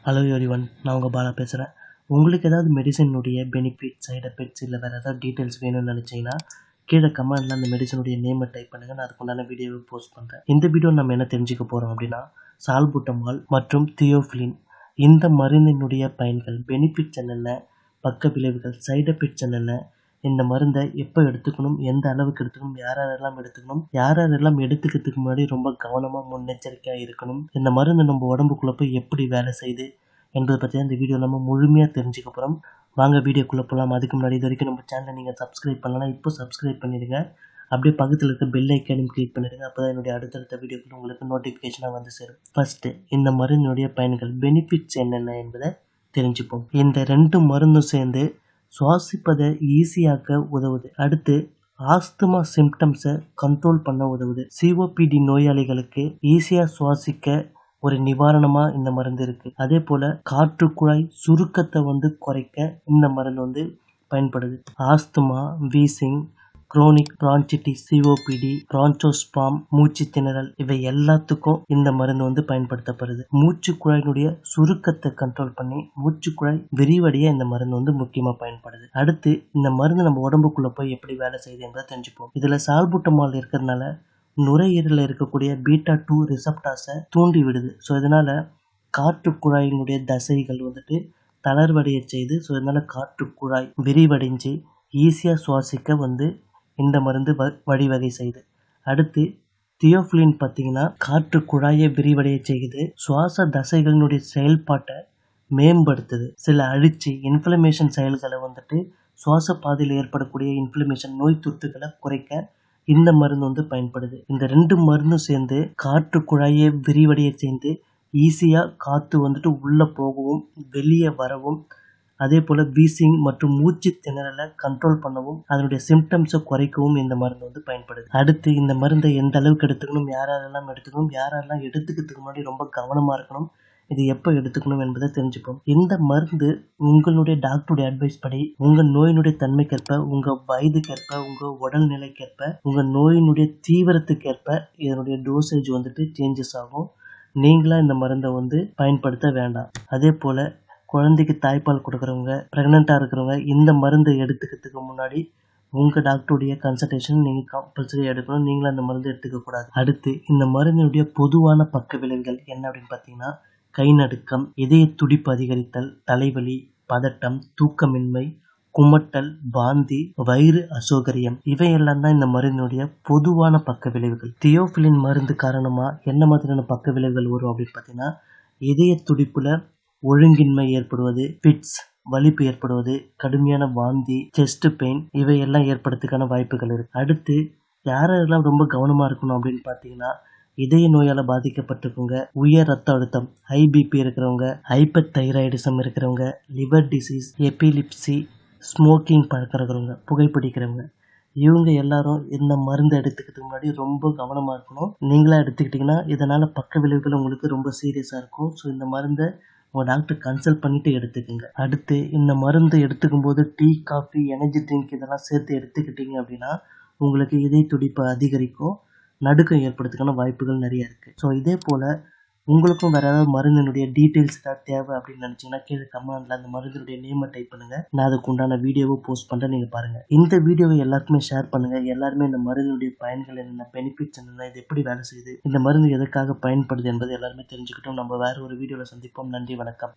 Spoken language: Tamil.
ஹலோ எவ்ரிவன், நான் உங்கள் பாலா பேசுகிறேன். உங்களுக்கு ஏதாவது மெடிசனுடைய பெனிஃபிட், சைடு எஃபெக்ட்ஸ் இல்லை வேறு ஏதாவது டீட்டெயில்ஸ் வேணும்னு நினச்சிங்கன்னா கீழே கமெண்ட்டில் அந்த மெடிசனுடைய நேமை டைப் பண்ணுங்கள். நான் அதுக்குண்டான வீடியோவை போஸ்ட் பண்ணுறேன். இந்த வீடியோ நம்ம என்ன தெரிஞ்சுக்க போகிறோம் அப்படின்னா, சால்புட்டமால் மற்றும் தியோஃபிலின் இந்த மருந்தினுடைய பயன்கள், பெனிஃபிட்ஸ் என்னென்ன, பக்க விளைவுகள், சைடு எஃபெக்ட்ஸ் என்னென்ன, இந்த மருந்தை எப்போ எடுத்துக்கணும், எந்த அளவுக்கு எடுத்துக்கணும், யாரெல்லாம் எடுத்துக்கணும், யாரெல்லாம் எடுத்துக்கிறதுக்கு முன்னாடி ரொம்ப கவனமாக முன்னெச்சரிக்கையாக இருக்கணும், இந்த மருந்து நம்ம உடம்புக்குள்ளே போய் எப்படி வேலை செய்யுது என்பதை பற்றி இந்த வீடியோ நம்ம முழுமையாக தெரிஞ்சுக்க போகிறோம். வாங்க வீடியோக்குள்ளே போகலாம். அதுக்கு முன்னாடி இது வரைக்கும் நம்ம சேனலை நீங்கள் சப்ஸ்கிரைப் பண்ணலாம், இப்போ சப்ஸ்கிரைப் பண்ணிடுங்க. அப்படியே பக்கத்தில் இருக்க பெல் ஐக்கானையும் கிளிக் பண்ணிடுங்க. அப்போ தான் என்னுடைய அடுத்தடுத்த வீடியோக்கள் உங்களுக்கு நோட்டிஃபிகேஷனாக வந்து சேரும். ஃபர்ஸ்ட்டு இந்த மருந்தினுடைய பயன்கள், பெனிஃபிட்ஸ் என்னென்ன என்பதை தெரிஞ்சுப்போம். இந்த 2 மருந்தும் சேர்ந்து சுவாசிப்பதை ஈஸியாக்க உதவுது. அடுத்து ஆஸ்துமா சிம்டம்ஸை கண்ட்ரோல் பண்ண உதவுது. சிஓபிடி நோயாளிகளுக்கு ஈஸியாக சுவாசிக்க ஒரு நிவாரணமாக இந்த மருந்து இருக்குது. அதே போல் காற்றுக்குழாய் சுருக்கத்தை குறைக்க இந்த மருந்து பயன்படுது. ஆஸ்துமா, வீசிங், குரோனிக் பிரான்சிட்டிஸ், சிஓபிடி, பிரான்சோஸ்பாம், மூச்சு திணறல் இவை எல்லாத்துக்கும் இந்த மருந்து பயன்படுத்தப்படுது. மூச்சு குழாயினுடைய சுருக்கத்தை கண்ட்ரோல் பண்ணி மூச்சுக்குழாய் விரிவடைய இந்த மருந்து முக்கியமாக பயன்படுது. அடுத்து இந்த மருந்து நம்ம உடம்புக்குள்ள போய் எப்படி வேலை செய்யுது என்பதை தெரிஞ்சுப்போம். இதுல சால்புட்டமால் இருக்கிறதுனால நுரையீரலில் இருக்கக்கூடிய பீட்டா 2 ரிசப்டார்ஸை தூண்டி விடுது. ஸோ இதனால காற்றுக்குழாயினுடைய தசைகள் தளர்வடைய செய்து, ஸோ இதனால காற்றுக்குழாய் விரிவடைஞ்சு ஈஸியாக சுவாசிக்க இந்த மருந்து வழிவகை செய்யுது. அடுத்து தியோஃபிலின் பார்த்தீங்கன்னா காற்று குழாயை விரிவடைய செய்யுது, சுவாச தசைகளினுடைய செயல்பாட்டை மேம்படுத்துது. சில அழிச்சி இன்ஃப்ளமேஷன் செயல்களை சுவாச பாதையில் ஏற்படக்கூடிய இன்ஃப்ளமேஷன் நோய் தொற்றுகளை குறைக்க இந்த மருந்து பயன்படுது. இந்த 2 மருந்தும் சேர்ந்து காற்று குழாயை விரிவடைய செய்து ஈஸியாக காற்று உள்ளே போகவும் வெளியே வரவும், அதே போல் வீசிங் மற்றும் மூச்சு திணறலை கண்ட்ரோல் பண்ணவும், அதனுடைய சிம்டம்ஸை குறைக்கவும் இந்த மருந்து பயன்படுது. அடுத்து இந்த மருந்தை எந்த அளவுக்கு எடுத்துக்கணும், யாரெல்லாம் எடுத்துக்கணும், யாரெல்லாம் எடுத்துக்கிறதுக்கு முன்னாடி ரொம்ப கவனமாக இருக்கணும், இது எப்போ எடுத்துக்கணும் என்பதை தெரிஞ்சுப்போம். இந்த மருந்து உங்களுடைய டாக்டருடைய அட்வைஸ் படி உங்கள் நோயினுடைய தன்மைக்கேற்ப, உங்கள் வயதுக்கேற்ப, உங்கள் உடல்நிலைக்கேற்ப, உங்கள் நோயினுடைய தீவிரத்துக்கேற்ப இதனுடைய டோசேஜ் சேஞ்சஸ் ஆகும். நீங்களாக இந்த மருந்தை பயன்படுத்த வேண்டாம். அதே போல் குழந்தைக்கு தாய்ப்பால் கொடுக்குறவங்க, ப்ரெக்னெண்ட்டாக இருக்கிறவங்க இந்த மருந்தை எடுத்துக்கிறதுக்கு முன்னாடி உங்கள் டாக்டருடைய கன்சல்டேஷன் நீங்கள் கம்பல்சரி எடுக்கணும். நீங்களும் அந்த மருந்து எடுத்துக்கக்கூடாது. அடுத்து இந்த மருந்தினுடைய பொதுவான பக்க விளைவுகள் என்ன அப்படின்னு பார்த்தீங்கன்னா, கை நடுக்கம், இதய துடிப்பு அதிகரித்தல், தலைவலி, பதட்டம், தூக்கமின்மை, குமட்டல், வாந்தி, வயிறு அசௌகரியம் இவையெல்லாம் தான் இந்த மருந்தினுடைய பொதுவான பக்க விளைவுகள். தியோஃபிலின் மருந்து காரணமாக என்ன மாதிரியான பக்க விளைவுகள் வரும் அப்படின்னு பார்த்தீங்கன்னா, இதய துடிப்புல ஒழுங்கின்மை ஏற்படுவது, பிட்ஸ் வலிப்பு ஏற்படுவது, கடுமையான வாந்தி, செஸ்ட் பெயின் இவையெல்லாம் ஏற்படுறதுக்கான வாய்ப்புகள் இருக்கு. அடுத்து யாரெல்லாம் ரொம்ப கவனமாக இருக்கணும் அப்படின்னு பார்த்தீங்கன்னா, இதய நோயால் பாதிக்கப்பட்டிருக்கவங்க, உயர் ரத்த அழுத்தம் IBP இருக்கிறவங்க, ஹைப்பர் தைராய்டிசம் இருக்கிறவங்க, லிவர் டிசீஸ், எபிலிப்சி, ஸ்மோக்கிங் பழக்கம் இருக்கிறவங்க, புகைப்பிடிக்கிறவங்க, இவங்க எல்லாரும் இந்த மருந்து எடுத்துக்கிறதுக்கு முன்னாடி ரொம்ப கவனமாக இருக்கணும். நீங்களாக எடுத்துக்கிட்டிங்கன்னா இதனால் பக்க விளைவுகள் உங்களுக்கு ரொம்ப சீரியஸாக இருக்கும். ஸோ இந்த மருந்தை உங்கள் டாக்டர் கன்சல்ட் பண்ணிவிட்டு எடுத்துக்கோங்க. அடுத்து இந்த மருந்து எடுத்துக்கும் போது டீ, காஃபி, எனர்ஜி ட்ரிங்க் இதெல்லாம் சேர்த்து எடுத்துக்கிட்டீங்க அப்படின்னா உங்களுக்கு இதய துடிப்பு அதிகரிக்கும், நடுக்கம் ஏற்படுறதுக்கான வாய்ப்புகள் நிறைய இருக்குது. ஸோ இதே போல் உங்களுக்கும் வேறு ஏதாவது மருந்தினுடைய டீட்டெயில்ஸ் ஏதாவது தேவை அப்படின்னு நினச்சிங்கன்னா கீழே கமெண்ட்டில் அந்த மருந்தினுடைய நேமை டைப் பண்ணுங்கள். நான் அதுக்கு உண்டான வீடியோவை போஸ்ட் பண்ணுறேன், நீங்கள் பாருங்கள். இந்த வீடியோவை எல்லாருக்குமே ஷேர் பண்ணுங்கள். எல்லாருமே இந்த மருந்தினுடைய பயன்கள் என்னென்ன, பெனிஃபிட்ஸ் என்னென்ன, இது எப்படி வேலை செய்யுது, இந்த மருந்து எதுக்காக பயன்படுது என்பதை எல்லாருமே தெரிஞ்சுக்கிட்டோம். நம்ம வேறு ஒரு வீடியோவில் சந்திப்போம். நன்றி, வணக்கம்.